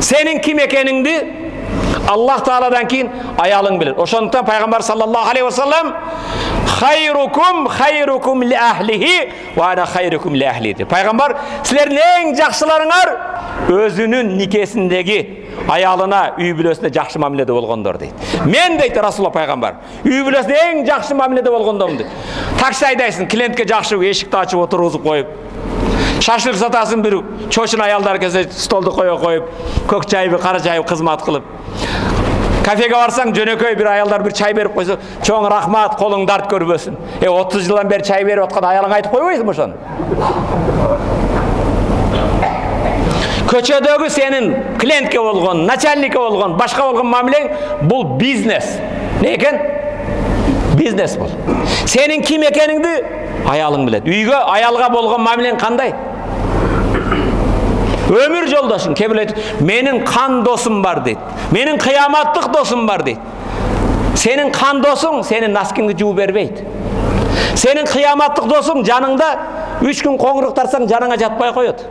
Senin kim ekeningdi Allah Taala'dan keyin ayalың bilir. Oşondan Peygamber sallallahu aleyhi ve sellem hayrukum li ahlihi ve ana hayrukum li ahli. Peygamber sizlerin en жақсыларыңар özünün nikesindeki ayalına, üy bülösüne жақсы мамиледе болгондор дейт. Men дейт Расулullah Peygamber, üy bülösüne en жақсы мамиледе болгондормун дейт. Такси айдайсың, клиентке жақсы эшикти ачып отургузуп коюп, шашлык сатасың, бир чочун аялдар келсе столду кое коюп, көк чайбы, кара чайбы кызмат кылып. Кафеге барсаң, жөнөкөй бир аялдар бир чай берип койсо, чоң рахмат, колуң дарт көрбөсүн. 30 жылдан бери чай берип аткан аялыңа айтып койбойсуңбу ошону? Köçödөгү сенин клиентке болгон, начальникке болгон, башка болгон мамилең бул бизнес. Не экен? Бизнес бул. Сенин ким экениңди аялың билет. Үйгө аялга болгон мамилең кандай? Ömür жолдошуң, кебилет, менин кан досум бар дейт. Менин кыяматтык досум бар дейт. Сенин кан досуң сенин носкиңди жууп бербейт. Сенин кыяматтык досуң жаныңда 3 күн коңурук тарсаң жаныңа жатпай коет.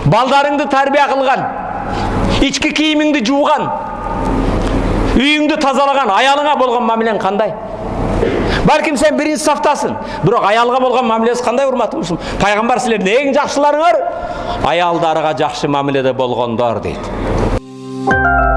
Балдарыңды тарбия кылган, ички кийимиңди жууган, үйүңдү тазалаган аялыңа болгон мамилең кандай? Балким сен биринчи сафтасың, бирок аялга болгон мамилеси кандай урматтуусуң? Пайгамбар силердин эң жакшыларыңар аялдарга жакшы мамиледе болгондор дейт.